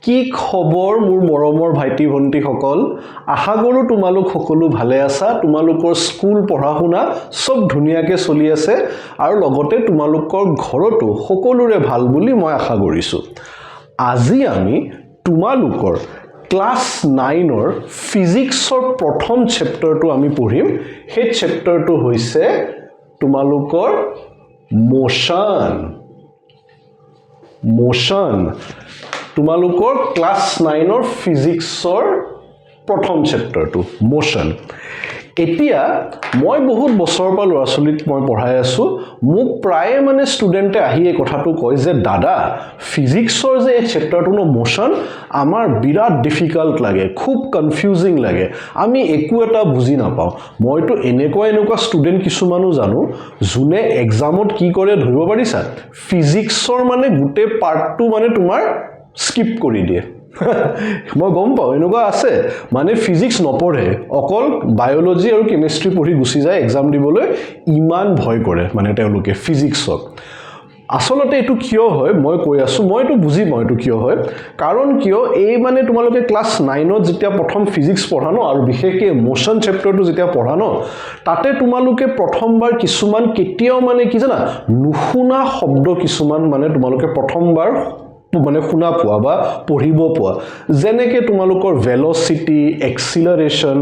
কি খবৰ মোৰ মৰমৰ ভাইটি ভন্টি সকল আশা কৰো তোমালোক সকলো ভালে আছা তোমালোকৰ স্কুল পঢ়া শুনা সব ধুনিয়াকে চলি আছে আৰু লগতে তোমালোকৰ ঘৰটো সকলোৰে ভাল বুলি মই আশা কৰিছো আজি আমি তোমালোকৰ ক্লাস 9 ৰ ফিজিক্সৰ প্ৰথম চেপ্টাৰটো আমি পঢ়িম সেই চেপ্টাৰটো হৈছে তোমালোকৰ মোশন তোমালোকৰ ক্লাস 9 ৰ ফিজিক্সৰ প্ৰথম চেপ্টাৰটো মোশন এতিয়া মই বহুত বছৰ পৰা লৰাছলিক মই পঢ়াই আছো মোক প্ৰায় মানে ষ্টুডেন্টে আহি এই কথাটো কয় যে দাদা ফিজিক্সৰ যে এই চেপ্টাৰটো ন মোশন আমাৰ বিৰাট ডিফিকাল্ট লাগে খুব কনফিউজিং লাগে আমি একো এটা বুজি নাপাও মইতো এনেকুৱা ষ্টুডেন্ট কিছুমানো জানো জুনে এক্সামত কি কৰে ধৰিব পাৰিছা ফিজিক্সৰ মানে গুটে পাৰ্টটো মানে তোমাৰ স্কিপ কৰি দিয়ে মই গম পাও এনেকুৱা আছে মানে ফিজিক্স নপঢ়ে অকল বায়োলজি আৰু কেমিষ্ট্ৰি পঢ়ি গুছি যায় এক্সাম দিবলৈ ইমান ভয় কৰে মানে তেওঁলোকে ফিজিক্সক আসলতে এটো কিয় হয় মই কৈ আছো মইতো বুজি মইতো কিয় হয় কাৰণ কিয় এই মানে তোমালোকে ক্লাস 9 ত যেতিয়া প্ৰথম ফিজিক্স পঢ়ানো আৰু বিশেষকৈ মোশন চেপ্টাৰটো যেতিয়া পঢ়ানো তাতে তোমালোকে প্ৰথমবাৰ কিছুমান কেতিয়াও মানে কি জানা নুশুনা শব্দ কিছুমান মানে তোমালোকে প্ৰথমবাৰ মানে শুনা পোৱা বা পঢ়িব পোৱা যেনেকে তোমালোকৰ ভেলোসিটি এক্সিলাৰেশন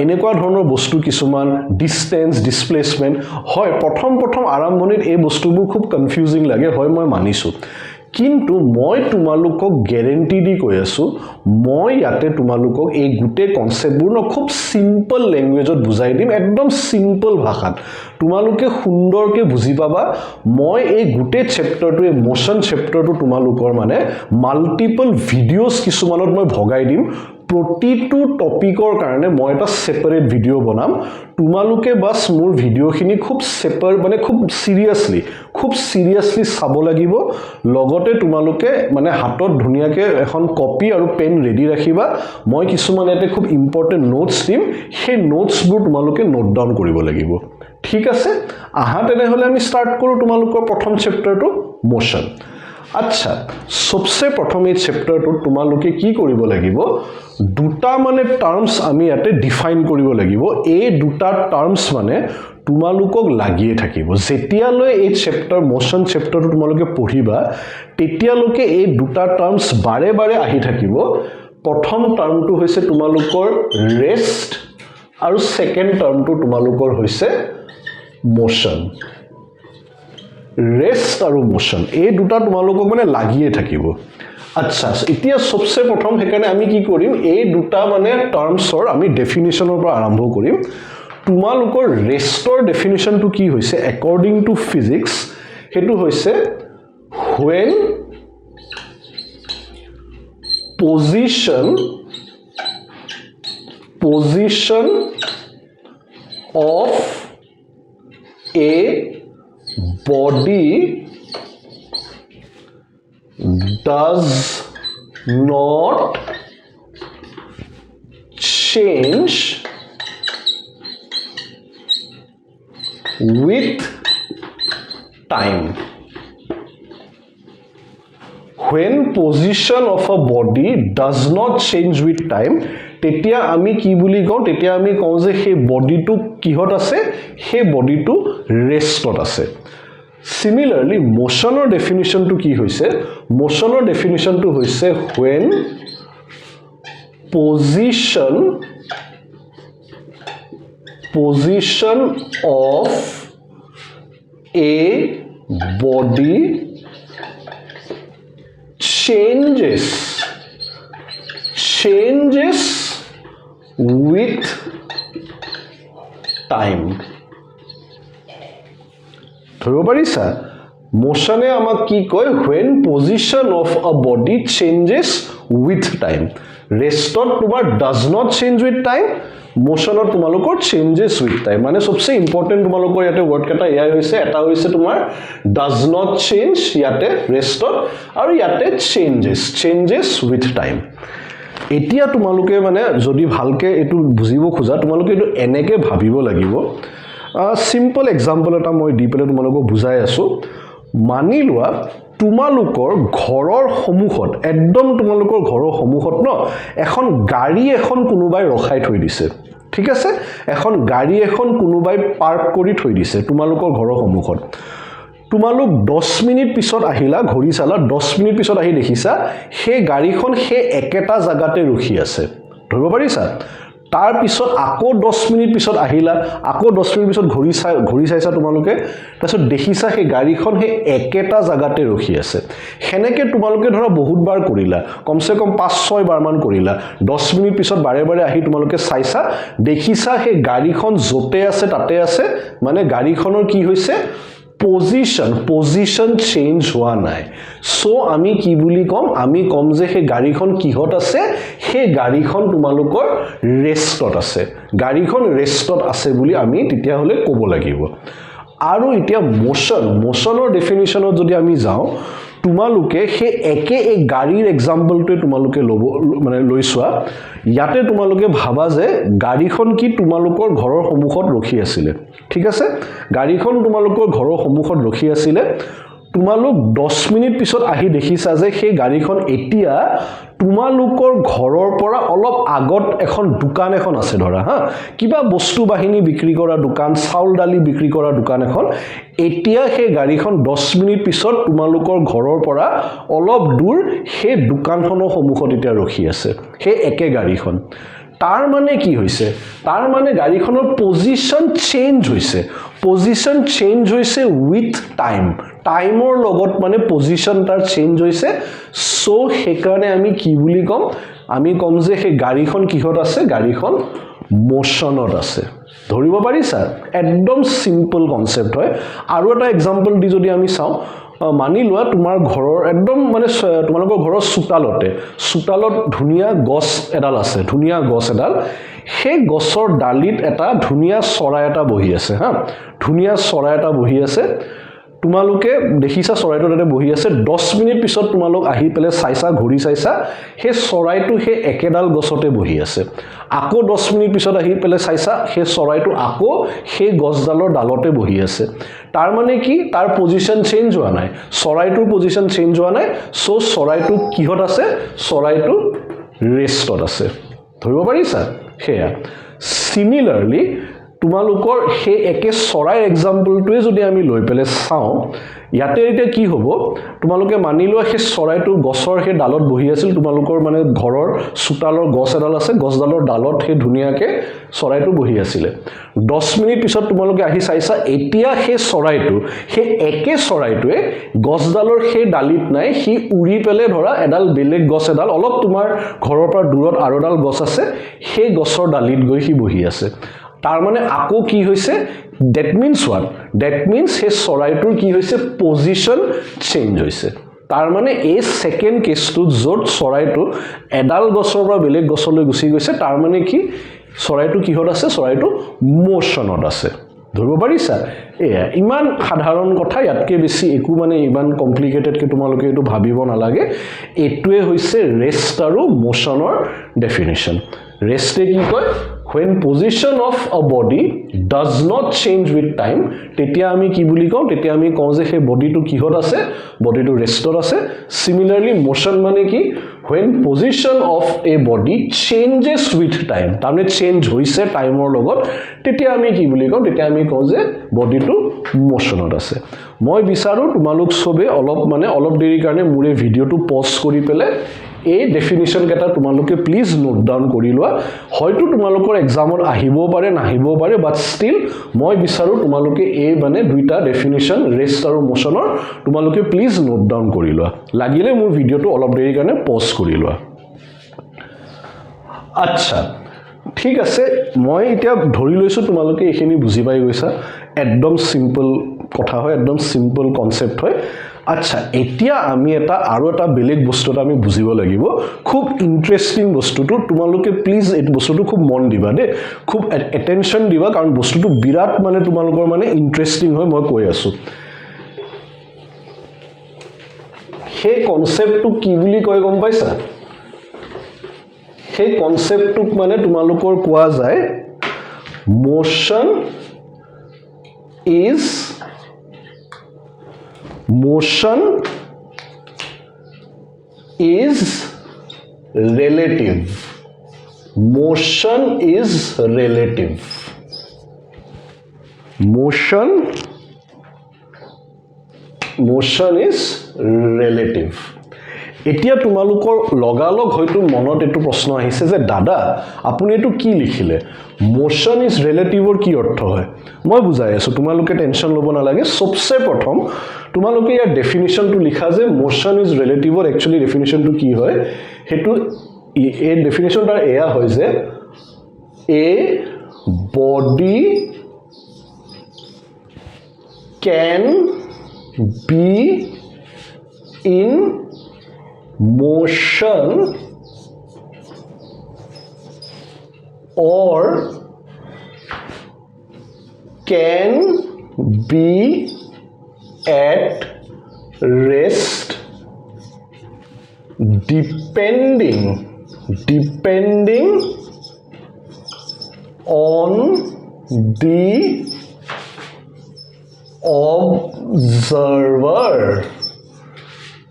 এনেকুৱা ধৰণৰ বস্তু কিছুমান ডিসটেন্স ডিসপ্লেসমেন্ট হয় প্ৰথম আৰম্ভণিত এই বস্তুবোৰ খুব কনফিউজিং লাগে হয় মই মানিছো কিন্তু মই তোমালোকক গ্যাৰান্টি দি কৈ আছো মই ইয়াতে তোমালোকক এই গুটে কনসেপ্টবোৰ ন খুব সিম্পল ল্যাঙ্গুৱেজত বুজাই দিম একদম সিম্পল ভাষাত তোমালোকে সুন্দৰকে বুজি পাবা মই এই গুটে চেপ্টাৰটো এই মোশন চেপ্টাৰটো তোমালোকৰ মানে মাল্টিপল ভিডিওস কিছুমানত মই ভগাই দিম প্ৰতিটো টপিকৰ কাৰণে মই এটা সেপাৰেট ভিডিও বনাম তোমালোকে বাস মোৰ ভিডিওখিনি খুব সেপাৰেট মানে খুব সিৰিয়াসলি চাব লাগিব লগতে তোমালোকে মানে হাতত ধুনিয়াকে এখন কপি আৰু পেন ৰেডি ৰাখিবা মই কিছুমান এতে খুব ইম্পৰ্টেন্ট নোটস দিম সেই নোটসবোৰ তোমালোকে নোট ডাউন কৰিব লাগিব ঠিক আছে আহা তেনেহলে আমি স্টাৰ্ট কৰো তোমালোকৰ প্ৰথম চেপ্টাৰটো মোশন আচ্ছা সবসে প্ৰথম এই চেপ্টাৰটো তোমালোকে কি কৰিব লাগিব দুটা মানে টাৰ্মস আমি ইয়াতে ডিফাইন কৰিব লাগিব এই দুটা টাৰ্মস মানে তোমালোকক লাগিয়ে থাকিব যেতিয়ালৈ এই চেপ্টাৰ মোশন চেপ্টাৰটো তোমালোকে পঢ়িবা তেতিয়ালৈকে এই দুটা টাৰ্মস বাৰে আহি থাকিব প্ৰথম টাৰ্মটো হৈছে তোমালোকৰ ৰেষ্ট আৰু সেকেন্ড টাৰ্মটো তোমালোকৰ হৈছে মোশন ৰেষ্ট আৰু মোশন এই দুটা তোমালোকক মানে লাগিয়ে থাকিব আচ্ছা এতিয়া সবসে প্ৰথম হেকানে আমি কি কৰিম এই দুটা মানে টাৰ্মছৰ আমি ডেফিনিশনৰ পৰা আৰম্ভ কৰিম তোমালোকৰ ৰেষ্টৰ ডেফিনিশনটো কি হৈছে অ্যাকৰ্ডিং টু ফিজিক্স হেতু হৈছে when position of a body does not change with time when position of a body does not change with time তেতিয়া আমি কি বুলি কওঁ তেতিয়া আমি কওঁ যে সেই বডিটো কিহত আছে সেই বডিটো ৰেষ্টত আছে Similarly, motion definition to ki hoise? Motion definition to hoise when position of a body changes with time. ধৰিব পাৰিছা মোশনে আমাক কি কয় when position of a body changes with time ৰেষ্টত তোমাৰ does not change with time মোশনত তোমালোকৰ changes with time মানে সবচে important তোমালোকৰ ইয়াতে ওয়াৰ্ড কেটা এয়াই হৈছে এটা হৈছে তোমাৰ does not change ইয়াতে ৰেষ্টত আৰু ইয়াতে changes with time এতিয়া তোমালোকে মানে যদি ভালকে এটো বুজিব খোজা তোমালোকে এটো এনেকে ভাবিব লাগিব simple example eta moi di pele tumaloko bujai asu mani lua তোমালোকৰ ঘৰৰ সন্মুখত একদম তোমালোকৰ ঘৰৰ সন্মুখত ন এখন গাড়ী এখন কোনোবাই ৰখাই থৈ দিছে ঠিক আছে এখন গাড়ী এখন কোনোবাই পাৰ্ক কৰি থৈ দিছে তোমালোকৰ ঘৰৰ সন্মুখত তোমালোক 10 মিনিট পিছত আহিলা ঘড়ী চালা 10 মিনিট পিছত আহি দেখিছা সেই গাড়ীখন সেই একেটা জায়গাতে ৰখি আছে ধৰিব পাৰিছা তাৰ পিছত আকৌ 10 মিনিট পিছত আহিলা আকৌ 10 মিনিট পিছত ঘড়ী চাইছা তোমালোকে তাৰপিছত দেখিছা সেই গাড়ীখন সেই একেটা জায়গাতে ৰখি আছে হেনেকে তোমালোকে ধৰা বহুতবাৰ কৰিলা কমসে কম 5-6 বাৰ মান কৰিলা 10 মিনিট পিছত বাৰে বাৰে আহি তোমালোকে চাইছা দেখিছা সেই গাড়ীখন যতে আছে তাতে আছে মানে গাড়ীখনৰ কি হৈছে পজিশন চেঞ্জ হোৱা নাই সো আমি কি বুলি কম যে সেই গাড়ীখন কিহত আছে সেই গাড়ীখন তোমালোকৰ ৰেষ্টত আছে গাড়ীখন ৰেষ্টত আছে বুলি আমি তেতিয়া হলে ক'ব লাগিব আৰু এতিয়া মোশনৰ ডেফিনিশনত যদি আমি যাও তোমালোকে সেই একে এই গাড়ীৰ এক্সাম্পলটো তোমালোকে লব মানে লৈছোৱা ইয়াতে তোমালোকে ভাবা যে গাড়ীখন কি তোমালোকৰ ঘৰৰ সন্মুখত ৰখি আছিল ঠিক আছে গাড়ীখন তোমালোকৰ ঘৰৰ সন্মুখত ৰখি আছিল তোমালোক 10 মিনিট পিছত আহি দেখিছা যে সেই গাড়ীখন এতিয়া তোমালোকৰ ঘৰৰ পৰা অলপ আগত এখন দোকান এখন আছে ধৰা হা কিবা বস্তু বাহিনী বিক্ৰী কৰা দোকান চাউল দালি বিক্ৰী কৰা দোকান এখন এতিয়া সেই গাড়ীখন 10 মিনিট পিছত তোমালোকৰ ঘৰৰ পৰা অলপ দূৰ সেই দোকানখনৰ সন্মুখত এতিয়া ৰখি আছে সেই একে গাড়ীখন তাৰ মানে কি হৈছে তাৰ মানে গাড়ীখনৰ পজিশন চেঞ্জ হৈছে উইথ টাইমৰ লগত মানে পজিশন তাৰ চেঞ্জ হৈছে সো হেকাৰণে আমি কি বুলি কম যে সেই গাড়ীখন কিহত আছে গাড়ীখন মোশনত আছে ধৰিব পাৰিছা একদম সিম্পল কনসেপ্ট হয় আৰু এটা এক্সাম্পল দি যদি আমি চাও মানি লোৱা তোমাৰ ঘৰৰ একদম মানে তোমালোকৰ ঘৰৰ চুতালত ধুনিয়া গছ এডাল আছে সেই গছৰ ডালিত এটা ধুনিয়া চৰাই এটা বহি আছে হা ধুনিয়া চৰাই এটা বহি আছে তোমালোকে দেখিছা চৰাইটো তাতে বহি আছে 10 মিনিট পিছত তোমালোক আহি পেলে চাইছা ঘড়ী চাইছা সেই চৰাইটো সেই একেডাল গছতে বহি আছে আকৌ 10 মিনিট পিছত আহি পেলে চাইছা সেই চৰাইটো আকৌ সেই গছডালৰ ডালতে বহি আছে তাৰ মানে কি তাৰ পজিশন চেঞ্জ হোৱা নাই চৰাইটোৰ পজিশন চেঞ্জ হোৱা নাই সো চৰাইটো কিহত আছে চৰাইটো ৰেষ্টত আছে ধৰিব পাৰিছা হেয়া সিমিলাৰলি তোমালোকৰ সেই একে চৰাইৰ এক্সাম্পলটোৱে যদি আমি লৈ পেলে চাও ইয়াতে এতিয়া কি হ'ব তোমালোকে মানি লোৱা সেই চৰাইটো গছৰ সেই ডালত বহি আছিল তোমালোকৰ মানে ঘৰৰ চুতালৰ গছ এডাল আছে গছডালৰ ডালত সেই ধুনিয়াকে চৰাইটো বহি আছিল 10 মিনিট পিছত তোমালোকে আহি চাইছা এতিয়া সেই চৰাইটো সেই একে চৰাইটোৱে গছডালৰ সেই ডালিত নাই সি উৰি পেলে ধৰা এডাল বেলেগ গছ এডাল অলপ তোমাৰ ঘৰৰ পৰা দূৰত আৰু এডাল গছ আছে সেই গছৰ ডালিত গৈ সি বহি আছে তাৰ মানে আকৌ কি হৈছে that means সেই চৰাইটোৰ কি হৈছে পজিশন চেঞ্জ হৈছে তাৰ মানে এই সেকেন্ড কেছটো যত চৰাইটো এডাল গছৰ পৰা বেলেগ গছলৈ গুছি গৈছে তাৰ মানে কি চৰাইটো কিহত আছে চৰাইটো মোশনত আছে ধৰিব পাৰিছা এয়া ইমান সাধাৰণ কথা ইয়াতকে বেছি একো মানে ইমান কমপ্লিকেটেড কে তোমালোকে এটো ভাবিব নালাগে এটোৱে হৈছে ৰেষ্ট আৰু মোশনৰ ডেফিনিশন ৰেষ্টে কি কয় when position of a body does not change with time tetia ami ki buli kau tetia ami kau je he body to kihot ase body to restor ase similarly motion mane ki when position of a body changes with time tamne change hoise time or logot tetia ami ki buli kau tetia ami kau je body to motion ot ase moi bisaru tumaluk sobe olop deri karone mure video to pause kori pele এই definition কেটা তোমালোকে please note down কৰি লোৱা হয়তো তোমালোকৰ এক্সামত আহিব পাৰে নাহিব পাৰে বাট ষ্টিল মই বিচাৰো তোমালোকে এই মানে দুইটা ডেফিনিশন ৰেষ্ট আৰু মোশনৰ তোমালোকে প্লিজ নোট ডাউন কৰি লোৱা লাগিলে মোৰ ভিডিওটো অলপ দেৰি কাৰণে পজ কৰি লোৱা আচ্ছা ঠিক আছে মই এতিয়া ধৰি লৈছো তোমালোকে এইখিনি বুজি পাই গৈছা একদম সিম্পল কথা হয় একদম সিম্পল কনসেপ্ট হয় আচ্ছা এতিয়া আমি এটা আৰু এটা বেলেগ বস্তুটা আমি বুজিব লাগিব খুব ইন্টারেস্টিং বস্তুটো তোমালোকে প্লিজ এই বস্তুটো খুব মন দিবা দে খুব অ্যাটেনশন দিবা কাৰণ বস্তুটো বিৰাট মানে তোমালোকৰ মানে ইন্টারেস্টিং হয় মই কৈ আছো সেই কনসেপ্টটো কি বুলি কয় গম পাইছা সেই কনসেপ্টটোক মানে তোমালোকৰ কোৱা যায় motion is relative. Motion is relative. Motion is relative. এতিয়া তোমালোকৰ লগালগ হয়তো মনত এটো প্ৰশ্ন আহিছে যে দাদা আপুনি এটো কি লিখিলে মোশন ইজ ৰিলেটিভৰ কি অৰ্থ হয় মই বুজাই আছো তোমালোকে টেনচন লব নালাগে সবসে প্ৰথম তোমালোকে ইয়াৰ ডেফিনিশনটো লিখা যে মোশন ইজ ৰিলেটিভৰ একচুয়ালি ডেফিনিশনটো কি হয় হেতু এই ডেফিনিশনটা এয়া হয় যে a body can be in motion or can be at rest depending on the observer.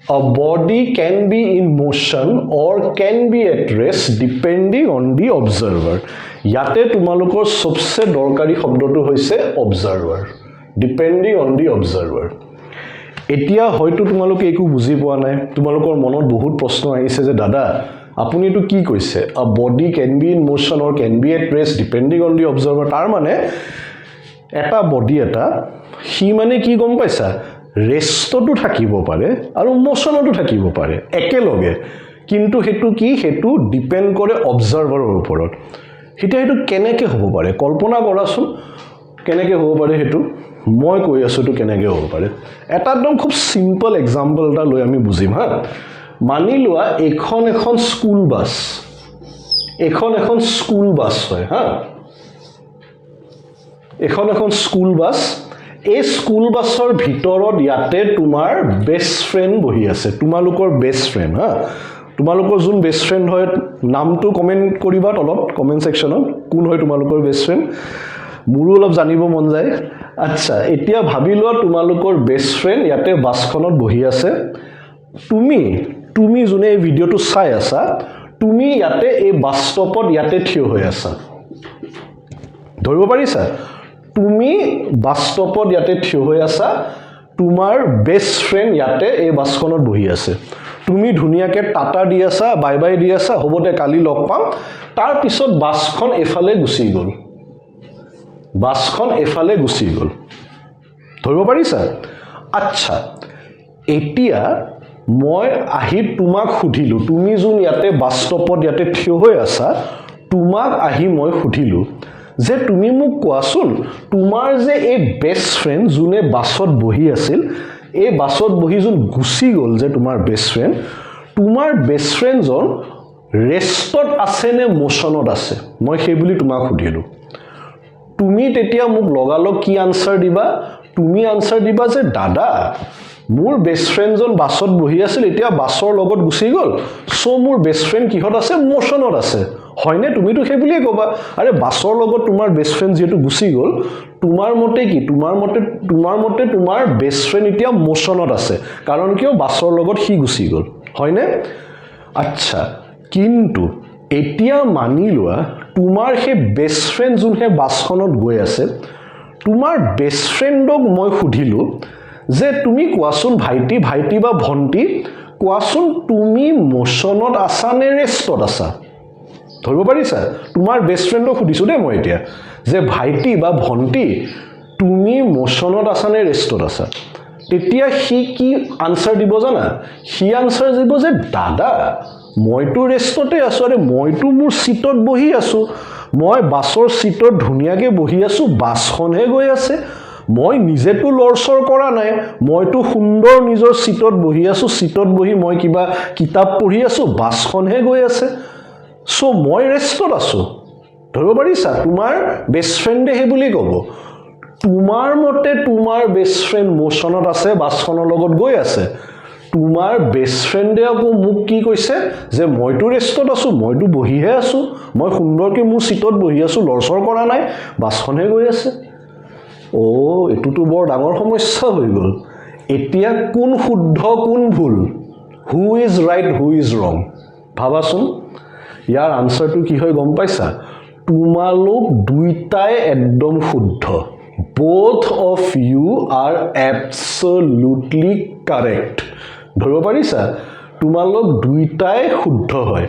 A body can be in motion or can be at rest depending on the observer. Yate tumalokor sobse dorkari shobdotu hoise observer. Depending on the observer. Etia hoyto tumaloke eku buji poa nai. Tumalokor monot bahut proshno ahise je dada apuni etu ki koise? A body can be in motion or can be at rest depending on the observer. Tar mane eta body eta hi mane ki gom paisa? ৰেষ্টটো থাকিব পাৰে আৰু মোশনটো থাকিব পাৰে একেলগে কিন্তু হেতু কি হেতু ডিপেন্ড কৰে অবজাৰভাৰৰ ওপৰত হিতে হেতু কেনেকে হ'ব পাৰে কল্পনা কৰাছোন কেনেকে হ'ব পাৰে হেতু মই কৈ আছো তো কেনেকে হ'ব পাৰে এটা একদম খুব সিম্পল এক্সাম্পল এটা লৈ আমি বুজিম হা মানি লোৱা এখন স্কুল বাছ হয় হা এখন স্কুল বাছ এই স্কুল বাছৰ ভিতৰত ইয়াতে তোমাৰ বেষ্ট ফ্ৰেন্ড বহি আছে তোমালোকৰ বেষ্ট ফ্ৰেন্ড হা তোমালোকৰ যোন বেষ্ট ফ্ৰেন্ড হয় নামটো কমেন্ট কৰিবা তলত কমেন্ট সেকশনত কোন হয় তোমালোকৰ বেষ্ট ফ্ৰেন্ড মোৰো অলপ জানিব মন যায় আচ্ছা এতিয়া ভাবি লোৱা তোমালোকৰ বেষ্ট ফ্ৰেন্ড ইয়াতে বাছখনত বহি আছে তুমি যোনে এই ভিডিওটো চাই আছা তুমি ইয়াতে এই বাছ ষ্টপত ইয়াতে থিয় হৈ আছা ধৰিব পাৰিছা তুমি বাস স্টপত ইয়াতে থিয় হৈ আছা তোমাৰ বেষ্ট ফ্ৰেন্ড ইয়াতে এই বাসখনত বহি আছে তুমি ধুনিয়াকে টাটা দি আছা বাই বাই দি আছা হবতে কালি লগ পাম তাৰ পিছত বাসখন এফালে গুচি গল ধৰিব পাৰিছা আচ্ছা এতিয়া মই আহি তোমাক খুধিলো তুমি যোন ইয়াতে বাস স্টপত ইয়াতে থিয় হৈ আছা তোমাক আহি মই খুধিলো যে তুমি মোক কোৱাছোন তোমাৰ যে এই বেষ্ট ফ্ৰেন্ড যোনে বাছত বহি আছিল এই বাছত বহি যোন গুচি গল যে তোমাৰ বেষ্ট ফ্ৰেন্ড জন ৰেষ্টত আছে নে মোশনত আছে মই সেই বুলি তোমাক খুধিলো তুমি তেতিয়া মোক লগালগ কি আনসাৰ দিবা তুমি আনসাৰ দিবা যে দাদা মোৰ বেষ্ট ফ্ৰেন্ড জন বাছত বহি আছিল এতিয়া বাছৰ লগত গুচি গল সো মোৰ বেষ্ট ফ্ৰেন্ড কিহত আছে মোশনত আছে হয়নে তুমি তো সেই বুলিয়ে কবা আৰে বাছৰ লগত তোমাৰ বেষ্ট ফ্ৰেন্ড যেটো গুচি গল তোমাৰ মতে কি তোমাৰ মতে তোমাৰ বেষ্ট ফ্ৰেন্ড এতিয়া মোশনত আছে কাৰণ কিয় বাছৰ লগত হি গুচি গল হয়নে আচ্ছা কিন্তু এতিয়া মানি লোৱা তোমাৰ হে বেষ্ট ফ্ৰেন্ড যোনহে বাছখনত গৈ আছে তোমাৰ বেষ্ট ফ্ৰেন্ডক মই খুধিলো যে তুমি কোৱাছোন ভাইটি বা ভন্টি কোৱাছোন তুমি মোশনত আছা নে ৰেষ্টত আছা ধৰিব পাৰিছা তোমাৰ বেষ্ট ফ্ৰেন্ডক খুদিছো দে মই এতিয়া যে ভাইটি বা ভন্টি তুমি মোশনত আছা নে ৰেষ্টত আছা তেতিয়া হি কি আনসাৰ দিব জানা হি আনসাৰ দিব যে দাদা মইতো ৰেষ্টতে আছো আৰে মইতো মোৰ সিটত বহি আছো মই বাছৰ সিটত ধুনিয়াকে বহি আছো বাছখনহে গৈ আছে মই নিজেতো লৰচৰ কৰা নাই মইতো সুন্দৰ নিজৰ সিটত বহি আছো সিটত বহি মই কিবা কিতাপ পঢ়ি আছো বাছখনহে গৈ আছে সো মই ৰেষ্টত আছো ধৰিব পাৰিছা তোমাৰ বেষ্ট ফ্ৰেন্ডে হে বুলি ক'ব তোমাৰ মতে তোমাৰ বেষ্ট ফ্ৰেন্ড মোশনত আছে বাছখনৰ লগত গৈ আছে তোমাৰ বেষ্ট ফ্ৰেন্ডে আকৌ মোক কি কৈছে যে মইতো ৰেষ্টত আছো মইতো বহিহে আছো মই সুন্দৰকে মোৰ সিটত বহি আছো লৰচৰ কৰা নাই বাছখনহে গৈ আছে ও এটুটো বৰ ডাঙৰ সমস্যা হৈ গল এতিয়া কোন শুদ্ধ কোন ভুল who is right who is ৰং ভাবাচোন ইয়াৰ আনসাৰটো কি হয় গম পাইছা তোমালোক দুইটাই একদম শুদ্ধ both of you are absolutely correct ধৰিব পাৰিছা তোমালোক দুইটাই শুদ্ধ হয়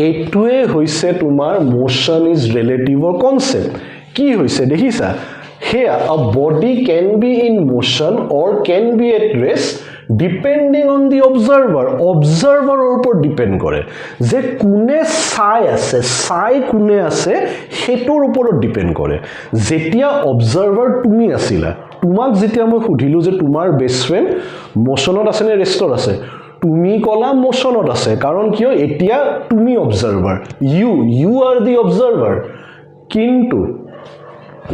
এইটোৱে হৈছে তোমাৰ motion is relative or concept কি হৈছে দেখিছা here a body can be in motion or can be at rest depending on the observer observer উপর ডিপেন্ড কৰে যে কোনে চাই কোনে আছে হেতৰ উপৰত ডিপেন্ড কৰে যেতিয়া অবজাৰ্ভাৰ তুমি আছিলা তোমাক যেতিয়া মই সুধিলো যে তোমাৰ বেষ্ট ফ্ৰেন্ড মোশনত আছে নে ৰেষ্টত আছে তুমি কলা মোশনত আছে কাৰণ কিয় এতিয়া তুমি observer you are the observer কিন্তু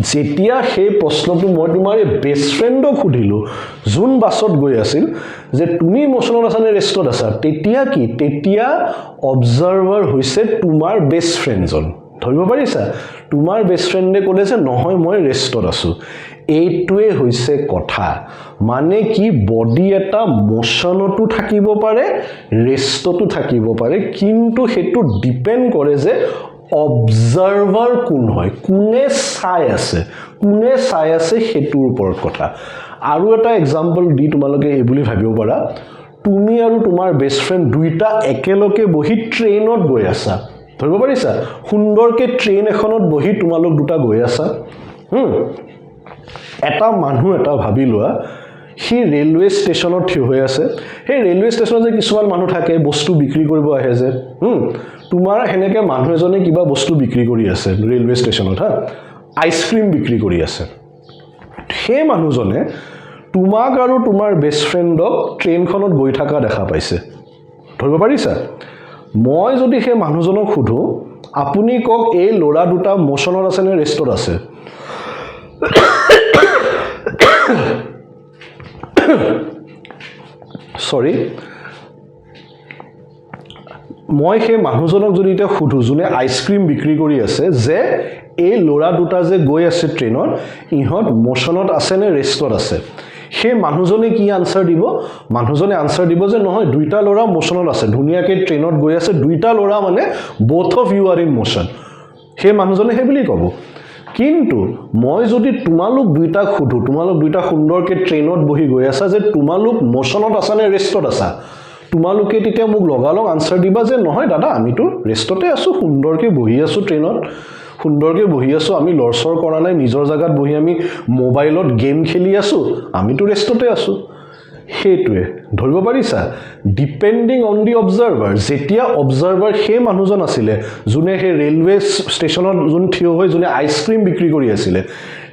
যেতিয়া সেই প্ৰশ্নটো মই তোমাৰ বেষ্ট ফ্ৰেন্ডক সুধিলো জুন বাছত গৈ আছিল যে তুমি মোশনত আছা নে ৰেষ্টত আছা তেতিয়া কি তেতিয়া অবজাৰ্ভাৰ হৈছে তোমাৰ বেষ্ট ফ্ৰেন্ডজন ধৰিব পাৰিছা তোমাৰ বেষ্ট ফ্ৰেন্ডে ক'লে যে নহয় মই ৰেষ্টত আছো এইটোৱে হৈছে কথা মানে কি বডি এটা মোশনতো থাকিব পাৰে ৰেষ্টতো থাকিব পাৰে কিন্তু হেতু ডিপেন্ড কৰে যে observer কোন হয় কোনে চাই আছে হেতুৰ ওপৰত কথা আৰু এটা এক্সাম্পল দি তোমালোকে এই বুলি ভাবিব পাৰা তুমি আৰু তোমাৰ বেষ্ট ফ্ৰেন্ড দুইটা একেলগে বহি ট্ৰেইনত গৈ আছা ধৰিব পাৰিছা সুন্দৰকে ট্ৰেইন এখনত বহি তোমালোক দুটা গৈ আছা এটা মানুহ এটা ভাবি লোৱা হি ৰেলৱে ষ্টেচনত থিয় হৈ আছে সেই ৰেলৱে ষ্টেচনত যে কিছুমান মানুহ থাকে বস্তু বিক্ৰী কৰিব আহে যে তোমাৰ হেনেকে মানুহ এজনে কিবা বস্তু বিক্ৰী কৰি আছে ৰেলৱে ষ্টেচনত আইসক্ৰীম বিক্ৰী কৰি আছে সেই মানুহজনে তোমাক আৰু তোমাৰ বেষ্ট ফ্ৰেন্ডক ট্ৰেইনখনত গৈ থকা দেখা পাইছে ধৰিব পাৰিছা মই যদি সেই মানুহজনক সুধো আপুনি কক এই লৰা দুটা মোশনত আছে নে ৰেষ্টত আছে সৰি মই সেই মানুহজনক যদি এটা সুধো জুনে আইসক্ৰীম বিক্ৰী কৰি আছে যে এই লৰা দুটা যে গৈ আছে ট্ৰেইনত ইহত মোশনত আছে নে ৰেষ্টত আছে সেই মানুহজনে কি আনসাৰ দিব মানুহজনে আনসাৰ দিব যে নহয় দুইটা লৰা মোশনত আছে ধুনিয়াকে ট্ৰেইনত গৈ আছে দুইটা লৰা মানে both of you are in motion সেই মানুহজনে হে বুলি কব কিন্তু মই যদি তোমালোক দুইটা খুধু তোমালোক দুইটা সুন্দৰকে ট্ৰেইনত বহি গৈ আছা যে তোমালোক মোশনত আছা নে ৰেষ্টত আছা তোমালোকে তেতিয়া মোক লগালগ আনসাৰ দিবা যে নহয় দাদা আমিতো ৰেষ্টতে আছো সুন্দৰকে বহি আছো ট্ৰেইনত সুন্দৰকে বহি আছো আমি লৰছৰ কৰা নাই নিজৰ জায়গাত বহি আমি মোবাইলত গেম খেলি আছো আমিতো ৰেষ্টতে আছো হেতুৱে ধৰিব পাৰিছা ডিপেন্ডিং অন দি অবজাৰ্ভাৰ যেতিয়া অবজাৰ্ভাৰ সেই মানুহজন আছিলে জুনে হে ৰেলৱে ষ্টেচনত জুন থিয় হৈ জুনে আইসক্ৰীম বিক্ৰী কৰি আছিলে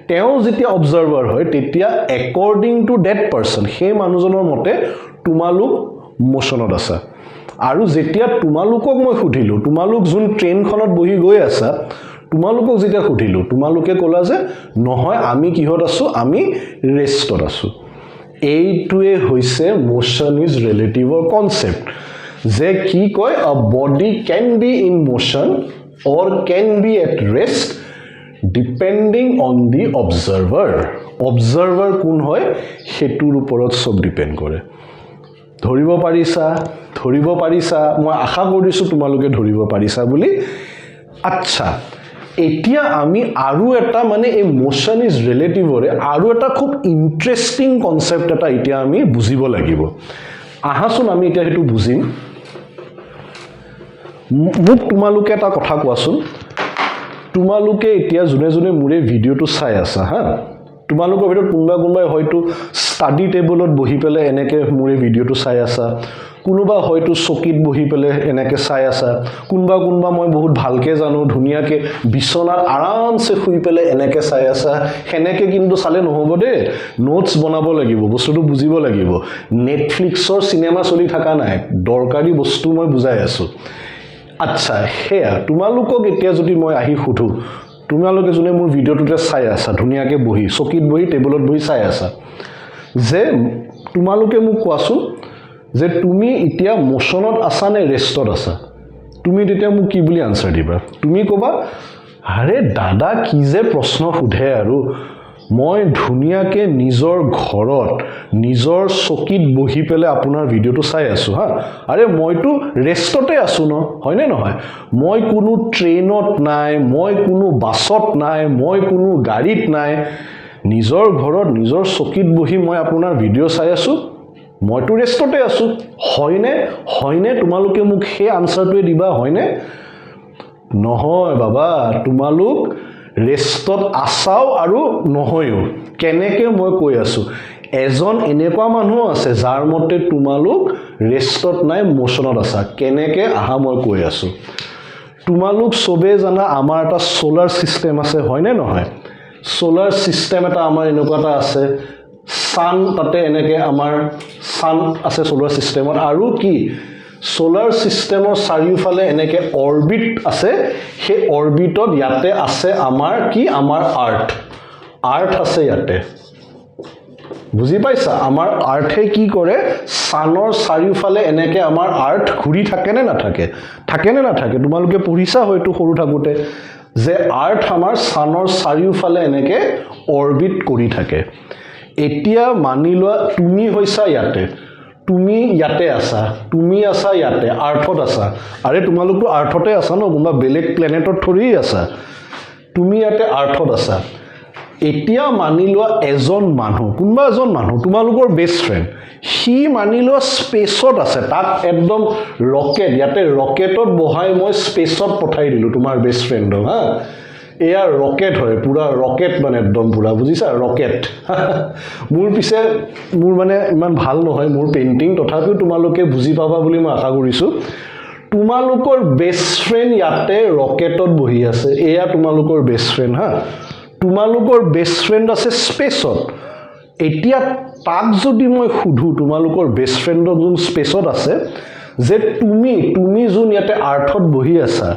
তেওঁ যেতিয়া অবজাৰ্ভাৰ হয় তেতিয়া একৰ্ডিং টু দ্যাট পাৰসন সেই মানুহজনৰ মতে তোমালোক মোশনত আছা আৰু যেতিয়া তোমালোকক মই সুধিলো তোমালোক জুন ট্ৰেইনখনত বহি গৈ আছা তোমালোকক যেতিয়া সুধিলো তোমালোকে ক'লা যে নহয় আমি কিহত আছো আমি ৰেষ্টত আছো এইটোৱে হৈছে motion is relative or concept যে কি কয় a body can be in motion or can be at rest depending on the observer কোন হয় হেতুৰ ওপৰত সব ডিপেন্ড কৰে ধৰিব পাৰিছা মই আশা কৰিছো তোমালোকে ধৰিব পাৰিছা বুলি আচ্ছা এতিয়া আমি আৰু এটা মানে এই মোশন ইজ ৰিলেটিভৰে আৰু এটা খুব ইন্টাৰেষ্টিং কনসেপ্ট এটা এতিয়া আমি বুজিব লাগিব আহাচোন আমি এতিয়া হেতু বুজিম মোক তোমালোকে এটা কথা কোৱাচোন তোমালোকে এতিয়া জুনে জুনে মুৰে ভিডিওটো চাই আছা তোমালোকৰ ভিতৰত কোনবাই হয়তো ষ্টাডি টেবলত বহি পেলে এনেকে মুৰে ভিডিওটো চাই আছা কোনোবা হয়তো চকিত বহি পেলে এনেকে চাই আছা কোনবা মই বহুত ভালকে জানো ধুনিয়াকে বিছনাত আৰামছে শুই পেলে এনেকে চাই আছা হেনেকে কিন্তু চালে নহব দে নোটস বনাব লাগিব বস্তুটো বুজিব লাগিব নেটফ্লিক্সৰ সিনেমা চলি থাকা নাই দৰকাৰী বস্তু মই বুজাই আছো আচ্ছা হেয়া তোমালোকক এতিয়া যদি মই আহি সুধো তোমালোকে জুনে মোৰ ভিডিওটোতে চাই আছা ধুনিয়াকে বহি চকিত বহি টেবুলত বহি চাই আছা যে তোমালোকে মোক কোৱাচোন যে তুমি এতিয়া মোশনত আছা নে ৰেষ্টত আছা তুমি তেতিয়া মোক কি বুলি আনসাৰ দিবা তুমি কবা আৰে দাদা কি যে প্ৰশ্ন সুধে আৰু মই ধুনীয়াকৈ নিজৰ ঘৰত নিজৰ চকীত বহি পেলাই আপোনাৰ ভিডিঅ'টো চাই আছোঁ হা আৰে মইতো ৰেষ্টতে আছোঁ ন হয়নে নহয় মই কোনো ট্ৰেইনত নাই মই কোনো বাছত নাই মই কোনো গাড়ীত নাই নিজৰ ঘৰত নিজৰ চকীত বহি মই আপোনাৰ ভিডিঅ' চাই আছোঁ মইতো ৰেষ্টতে আছোঁ হয়নে তোমালোকে মোক সেই আনচাৰটোৱে দিবা হয়নে নহয় বাবা তোমালোক ৰেষ্টত আছাও আৰু নহয়ও কেনেকৈ মই কৈ আছোঁ এজন এনেকুৱা মানুহ আছে যাৰ মতে তোমালোক ৰেষ্টত নাই মোশনত আছা কেনেকৈ আহা মই কৈ আছোঁ তোমালোক সবে জানা আমাৰ এটা সোলাৰ সিস্টেম আছে হয়নে নহয় সোলাৰ সিস্টেম এটা আমাৰ এনেকুৱা এটা আছে সান তাতে এনেকৈ আমাৰ সান আছে সোলাৰ সিস্টেমত আৰু কি সোলাৰ সিস্টেমৰ চাৰিওফালে এনেকৈ অৰবিট আছে সেই অৰবিটত ইয়াতে আছে আমাৰ কি আমাৰ আৰ্থ আছে ইয়াতে বুজি পাইছা আমাৰ আৰ্থে কি কৰে সানৰ চাৰিওফালে এনেকৈ আমাৰ আৰ্থ ঘূৰি থাকে নে নাথাকে তোমালোকে পঢ়িছা হয়তো সৰু থাকোতে যে আৰ্থ আমাৰ সানৰ চাৰিওফালে এনেকৈ অৰবিট কৰি থাকে এতিয়া মানি লোৱা তুমি হৈছা ইয়াতে তুমি ইয়াতে আছা তুমি আছা ইয়াতে আৰ্থত আছা আৰে তোমালোকতো আৰ্থতে আছা ন কোনোবা বেলেগ প্লেনেটত থৰি আছা তুমি ইয়াতে আৰ্থত আছা এতিয়া মানি লোৱা কোনোবা এজন মানুহ তোমালোকৰ বেষ্ট ফ্ৰেণ্ড সি মানি লোৱা স্পেচত আছে তাক একদম ৰকেট ইয়াতে ৰকেটত বহাই মই স্পেচত পঠাই দিলোঁ তোমাৰ বেষ্ট ফ্ৰেণ্ডক হা এয়া ৰকেট হয় পুৰা ৰকেট মানে একদম পুৰা বুজিছা ৰকেট মোৰ মানে ইমান ভাল নহয় মোৰ পেইণ্টিং তথাপিও তোমালোকে বুজি পাবা বুলি মই আশা কৰিছোঁ তোমালোকৰ বেষ্ট ফ্ৰেণ্ড ইয়াতে ৰকেটত বহি আছে এয়া তোমালোকৰ বেষ্ট ফ্ৰেণ্ড হা তোমালোকৰ বেষ্ট ফ্ৰেণ্ড আছে স্পেচত এতিয়া তাক যদি মই সুধো তোমালোকৰ বেষ্ট ফ্ৰেণ্ডৰ যোন স্পেচত আছে যে তুমি যোন ইয়াতে আৰ্থত বহি আছা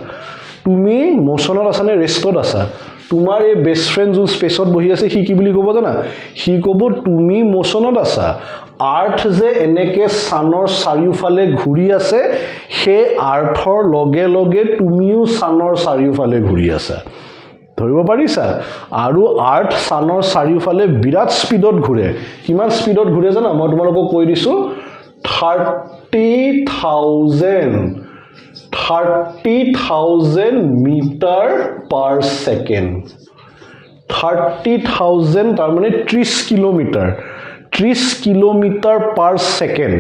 তুমি মোশনত আছা নে ৰেষ্টত আছা তোমাৰ এই বেষ্ট ফ্ৰেণ্ড যোন স্পেচত বহি আছে সি কি বুলি ক'ব জানা সি ক'ব তুমি মোশনত আছা আৰ্থ যে এনেকৈ সানৰ চাৰিওফালে ঘূৰি আছে সেই আৰ্থৰ লগে লগে তুমিও সানৰ চাৰিওফালে ঘূৰি আছা ধৰিব পাৰিছা আৰু আৰ্থ সানৰ চাৰিওফালে বিৰাট স্পীডত ঘূৰে কিমান স্পীডত ঘূৰে জানা মই তোমালোকক কৈ দিছোঁ 30,000 মিটাৰ পাৰ ছেকেণ্ড 30,000 তাৰমানে 30 কিলোমিটাৰ পাৰ ছেকেণ্ড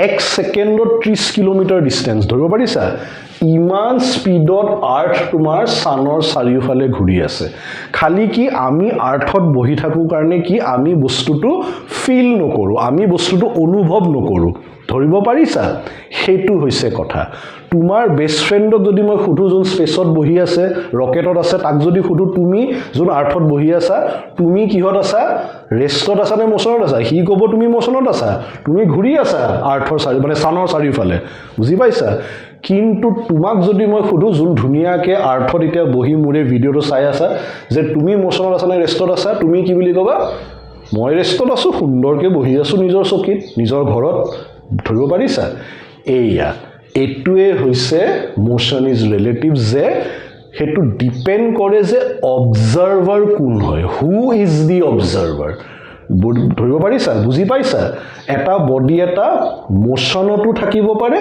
এক ছেকেণ্ডত 30 কিলোমিটাৰ ডিষ্টেঞ্চ ধৰিব পাৰিছা ইমান স্পীডত আৰ্থ তোমাৰ সানৰ চাৰিওফালে ঘূৰি আছে খালি কি আমি আৰ্থত বহি থাকোঁ কাৰণে কি আমি বস্তুটো ফিল নকৰোঁ আমি বস্তুটো অনুভৱ নকৰোঁ ধৰিব পাৰিছা সেইটো হৈছে কথা তোমাৰ বেষ্ট ফ্ৰেণ্ডক যদি মই সুধো যোন স্পেচত বহি আছে ৰকেটত আছে তাক যদি সুধো তুমি যোন আৰ্থত বহি আছা তুমি কিহত আছা ৰেষ্টত আছা নে মোশনত আছা সি ক'ব তুমি মোশনত আছা তুমি ঘূৰি আছা আৰ্থৰ মানে সানৰ চাৰিওফালে বুজি পাইছা কিন্তু তোমাক যদি মই সুধো যোন ধুনীয়াকৈ আৰ্থত এতিয়া বহি মোৰে ভিডিঅ'টো চাই আছা যে তুমি মোশনত আছা নে ৰেষ্টত আছা তুমি কি বুলি ক'বা মই ৰেষ্টত আছোঁ সুন্দৰকৈ বহি আছোঁ নিজৰ চকীত নিজৰ ঘৰত ধৰিব পাৰিছা এইটোৱে হৈছে মোশন ইজ ৰিলেটিভ যে সেইটো ডিপেণ্ড কৰে যে অবজাৰ্ভাৰ কোন হয় হু ইজ দি অবজাৰ্ভাৰ ধৰিব পাৰিছা বুজি পাইছা এটা বডি এটা মোশনতো থাকিব পাৰে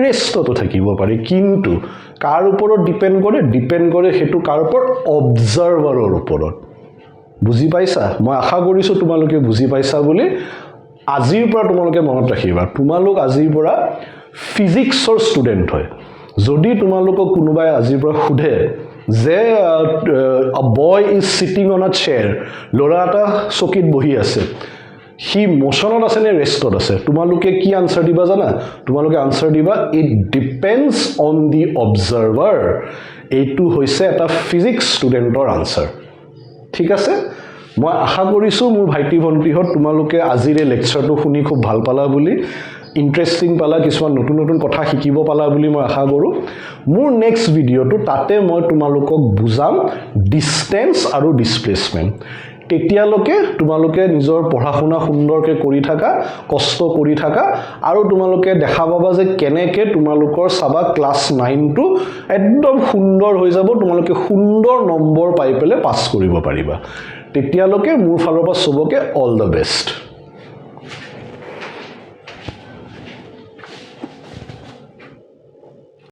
ৰেষ্টতো থাকিব পাৰে কিন্তু কাৰ ওপৰত ডিপেণ্ড কৰে সেইটো কাৰ ওপৰত অবজাৰ্ভাৰৰ ওপৰত বুজি পাইছা মই আশা কৰিছোঁ তোমালোকে বুজি পাইছা বুলি আজিৰ পৰা তোমালোকে মনত ৰাখিবা তোমালোক আজিৰ পৰা ফিজিক্সৰ ষ্টুডেণ্ট হয় যদি তোমালোকক কোনোবাই আজিৰ পৰা সোধে যে a boy is sitting on a chair ল'ৰা এটা চকীত বহি আছে সি মোশনত আছে নে ৰেষ্টত আছে তোমালোকে কি আনসাৰ দিবা জানা তোমালোকে আনসাৰ দিবা it depends on the observer এইটো হৈছে এটা ফিজিক্স ষ্টুডেণ্টৰ আনসাৰ ঠিক আছে মই আশা কৰিছোঁ মোৰ ভাইটি ভণ্টিহঁত তোমালোকে আজিৰ এই লেকচাৰটো শুনি খুব ভাল পালা বুলি ইন্টাৰেষ্টিং পালা কিছুমান নতুন কথা শিকিব পালা বুলি মই আশা কৰোঁ মোৰ নেক্সট ভিডিঅ'টো তাতে মই তোমালোকক বুজাম ডিসটেন্স আৰু ডিসপ্লেসমেন্ট তেতিয়ালৈকে তোমালোকে নিজৰ পঢ়া-শুনা সুন্দৰকৈ কৰি থাকা কষ্ট কৰি থাকা আৰু তোমালোকে দেখা পাবা যে কেনেকৈ তোমালোকৰ সাবা ক্লাস 9 টো একদম সুন্দৰ হৈ যাব তোমালোকে সুন্দৰ নম্বৰ পাই পেলে পাস কৰিব পাৰিবা তেতিয়ালৈকে মোৰ ফালৰ পৰা চবকে অল দ্য বেষ্ট